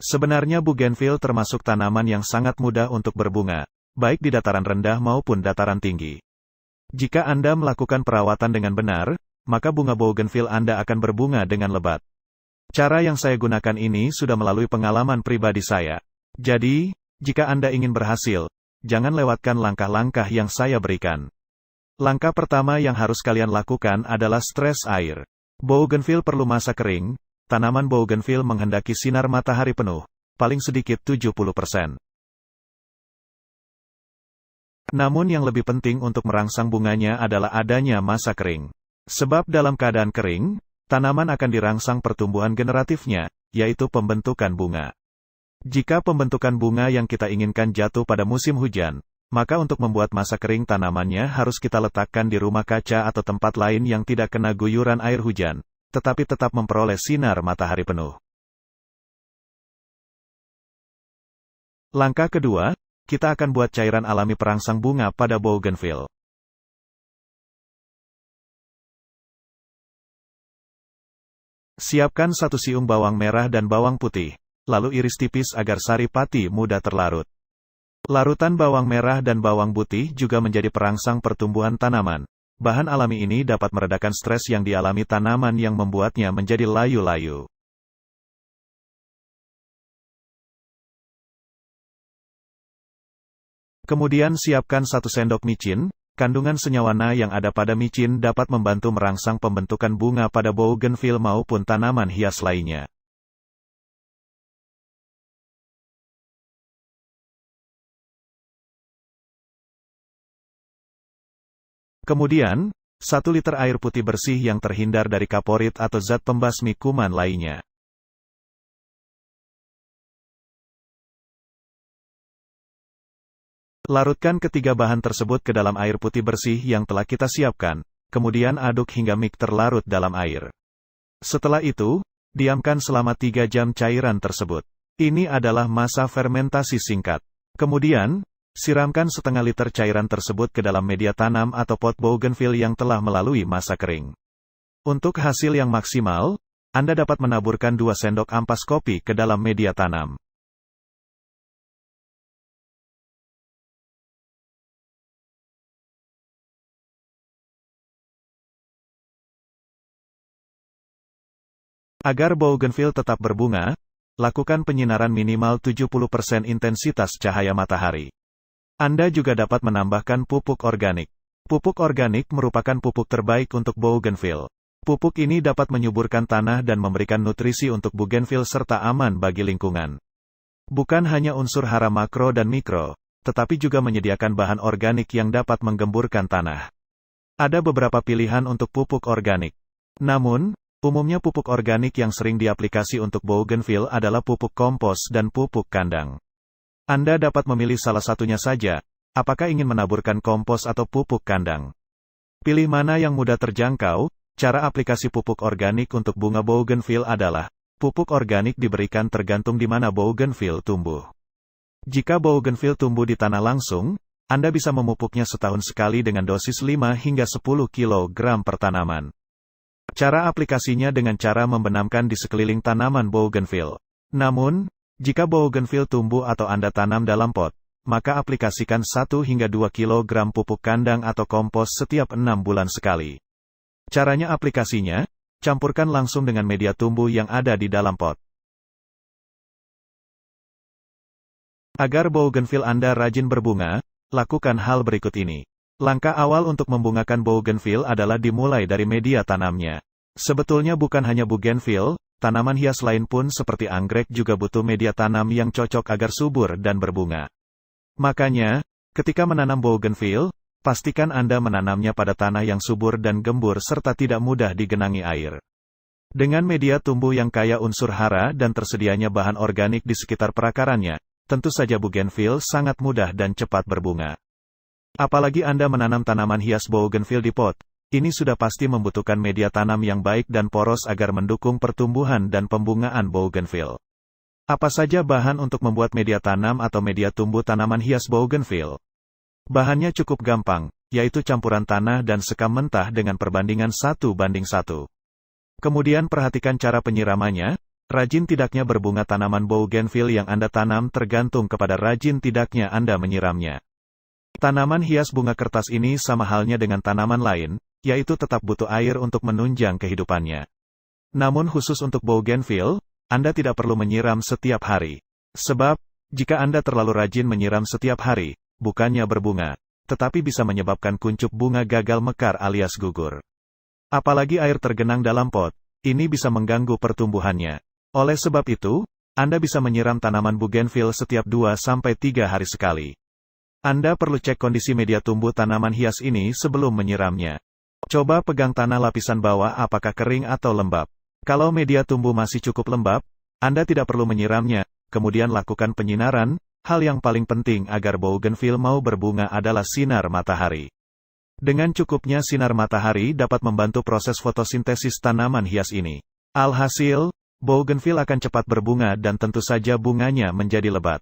Sebenarnya bougainville termasuk tanaman yang sangat mudah untuk berbunga, baik di dataran rendah maupun dataran tinggi. Jika Anda melakukan perawatan dengan benar, maka bunga bougainville Anda akan berbunga dengan lebat. Cara yang saya gunakan ini sudah melalui pengalaman pribadi saya. Jadi, jika Anda ingin berhasil, jangan lewatkan langkah-langkah yang saya berikan. Langkah pertama yang harus kalian lakukan adalah stres air. Bougainville perlu masa kering. Tanaman bougainville menghendaki sinar matahari penuh, paling sedikit 70%. Namun yang lebih penting untuk merangsang bunganya adalah adanya masa kering. Sebab dalam keadaan kering, tanaman akan dirangsang pertumbuhan generatifnya, yaitu pembentukan bunga. Jika pembentukan bunga yang kita inginkan jatuh pada musim hujan, maka untuk membuat masa kering tanamannya harus kita letakkan di rumah kaca atau tempat lain yang tidak kena guyuran air hujan, tetapi tetap memperoleh sinar matahari penuh. Langkah kedua, kita akan buat cairan alami perangsang bunga pada bougainville. Siapkan 1 siung bawang merah dan bawang putih, lalu iris tipis agar sari pati mudah terlarut. Larutan bawang merah dan bawang putih juga menjadi perangsang pertumbuhan tanaman. Bahan alami ini dapat meredakan stres yang dialami tanaman yang membuatnya menjadi layu-layu. Kemudian siapkan 1 sendok micin. Kandungan senyawa Na yang ada pada micin dapat membantu merangsang pembentukan bunga pada bougainville maupun tanaman hias lainnya. Kemudian, 1 liter air putih bersih yang terhindar dari kaporit atau zat pembasmi kuman lainnya. Larutkan ketiga bahan tersebut ke dalam air putih bersih yang telah kita siapkan, kemudian aduk hingga mix terlarut dalam air. Setelah itu, diamkan selama 3 jam cairan tersebut. Ini adalah masa fermentasi singkat. Kemudian, siramkan setengah liter cairan tersebut ke dalam media tanam atau pot bougainville yang telah melalui masa kering. Untuk hasil yang maksimal, Anda dapat menaburkan 2 sendok ampas kopi ke dalam media tanam. Agar bougainville tetap berbunga, lakukan penyinaran minimal 70% intensitas cahaya matahari. Anda juga dapat menambahkan pupuk organik. Pupuk organik merupakan pupuk terbaik untuk bougainville. Pupuk ini dapat menyuburkan tanah dan memberikan nutrisi untuk bougainville serta aman bagi lingkungan. Bukan hanya unsur hara makro dan mikro, tetapi juga menyediakan bahan organik yang dapat menggemburkan tanah. Ada beberapa pilihan untuk pupuk organik. Namun, umumnya pupuk organik yang sering diaplikasi untuk bougainville adalah pupuk kompos dan pupuk kandang. Anda dapat memilih salah satunya saja, apakah ingin menaburkan kompos atau pupuk kandang. Pilih mana yang mudah terjangkau. Cara aplikasi pupuk organik untuk bunga bougainville adalah, pupuk organik diberikan tergantung di mana bougainville tumbuh. Jika bougainville tumbuh di tanah langsung, Anda bisa memupuknya setahun sekali dengan dosis 5 hingga 10 kg per tanaman. Cara aplikasinya dengan cara membenamkan di sekeliling tanaman bougainville. Namun, jika bougainville tumbuh atau Anda tanam dalam pot, maka aplikasikan 1 hingga 2 kg pupuk kandang atau kompos setiap 6 bulan sekali. Caranya aplikasinya, campurkan langsung dengan media tumbuh yang ada di dalam pot. Agar bougainville Anda rajin berbunga, lakukan hal berikut ini. Langkah awal untuk membungakan bougainville adalah dimulai dari media tanamnya. Sebetulnya bukan hanya bougainville, tanaman hias lain pun seperti anggrek juga butuh media tanam yang cocok agar subur dan berbunga. Makanya, ketika menanam bougainville, pastikan Anda menanamnya pada tanah yang subur dan gembur serta tidak mudah digenangi air. Dengan media tumbuh yang kaya unsur hara dan tersedianya bahan organik di sekitar perakarannya, tentu saja bougainville sangat mudah dan cepat berbunga. Apalagi Anda menanam tanaman hias bougainville di pot, ini sudah pasti membutuhkan media tanam yang baik dan poros agar mendukung pertumbuhan dan pembungaan bougainville. Apa saja bahan untuk membuat media tanam atau media tumbuh tanaman hias bougainville? Bahannya cukup gampang, yaitu campuran tanah dan sekam mentah dengan perbandingan 1:1. Kemudian perhatikan cara penyiramannya. Rajin tidaknya berbunga tanaman bougainville yang Anda tanam tergantung kepada rajin tidaknya Anda menyiramnya. Tanaman hias bunga kertas ini sama halnya dengan tanaman lain, yaitu tetap butuh air untuk menunjang kehidupannya. Namun khusus untuk bougainville, Anda tidak perlu menyiram setiap hari. Sebab, jika Anda terlalu rajin menyiram setiap hari, bukannya berbunga, tetapi bisa menyebabkan kuncup bunga gagal mekar alias gugur. Apalagi air tergenang dalam pot, ini bisa mengganggu pertumbuhannya. Oleh sebab itu, Anda bisa menyiram tanaman bougainville setiap 2-3 hari sekali. Anda perlu cek kondisi media tumbuh tanaman hias ini sebelum menyiramnya. Coba pegang tanah lapisan bawah apakah kering atau lembab. Kalau media tumbuh masih cukup lembab, Anda tidak perlu menyiramnya, kemudian lakukan penyinaran. Hal yang paling penting agar bougainville mau berbunga adalah sinar matahari. Dengan cukupnya sinar matahari dapat membantu proses fotosintesis tanaman hias ini. Alhasil, bougainville akan cepat berbunga dan tentu saja bunganya menjadi lebat.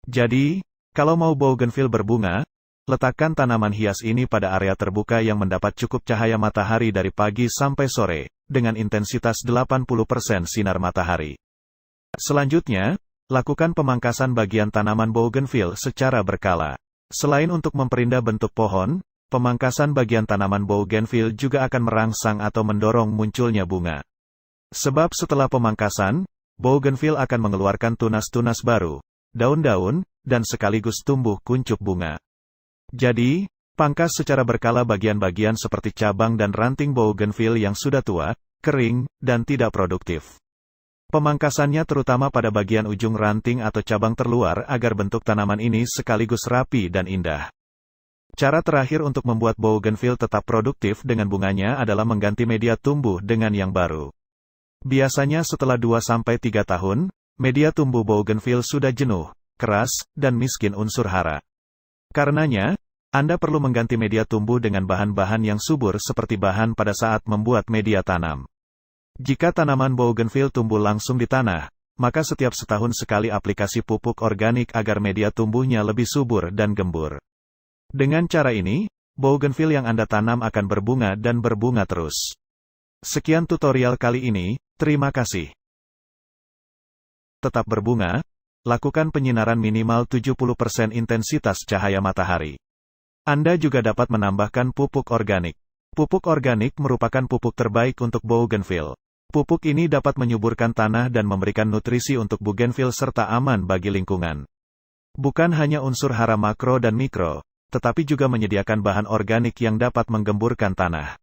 Jadi, kalau mau bougainville berbunga, letakkan tanaman hias ini pada area terbuka yang mendapat cukup cahaya matahari dari pagi sampai sore, dengan intensitas 80% sinar matahari. Selanjutnya, lakukan pemangkasan bagian tanaman bougainville secara berkala. Selain untuk memperindah bentuk pohon, pemangkasan bagian tanaman bougainville juga akan merangsang atau mendorong munculnya bunga. Sebab setelah pemangkasan, bougainville akan mengeluarkan tunas-tunas baru, daun-daun, dan sekaligus tumbuh kuncup bunga. Jadi, pangkas secara berkala bagian-bagian seperti cabang dan ranting bougainville yang sudah tua, kering, dan tidak produktif. Pemangkasannya terutama pada bagian ujung ranting atau cabang terluar agar bentuk tanaman ini sekaligus rapi dan indah. Cara terakhir untuk membuat bougainville tetap produktif dengan bunganya adalah mengganti media tumbuh dengan yang baru. Biasanya setelah 2-3 tahun, media tumbuh bougainville sudah jenuh, keras, dan miskin unsur hara. Karenanya, Anda perlu mengganti media tumbuh dengan bahan-bahan yang subur seperti bahan pada saat membuat media tanam. Jika tanaman bougainville tumbuh langsung di tanah, maka setiap setahun sekali aplikasi pupuk organik agar media tumbuhnya lebih subur dan gembur. Dengan cara ini, bougainville yang Anda tanam akan berbunga dan berbunga terus. Sekian tutorial kali ini, terima kasih. Tetap berbunga, lakukan penyinaran minimal 70% intensitas cahaya matahari. Anda juga dapat menambahkan pupuk organik. Pupuk organik merupakan pupuk terbaik untuk bougainville. Pupuk ini dapat menyuburkan tanah dan memberikan nutrisi untuk bougainville serta aman bagi lingkungan. Bukan hanya unsur hara makro dan mikro, tetapi juga menyediakan bahan organik yang dapat menggemburkan tanah.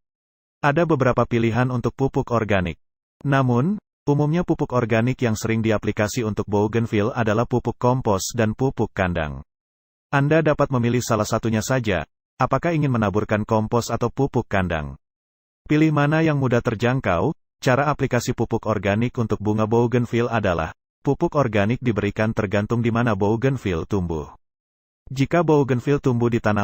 Ada beberapa pilihan untuk pupuk organik. Namun, umumnya pupuk organik yang sering diaplikasi untuk bougainville adalah pupuk kompos dan pupuk kandang. Anda dapat memilih salah satunya saja, apakah ingin menaburkan kompos atau pupuk kandang. Pilih mana yang mudah terjangkau. Cara aplikasi pupuk organik untuk bunga bougainville adalah, pupuk organik diberikan tergantung di mana bougainville tumbuh. Jika bougainville tumbuh di tanah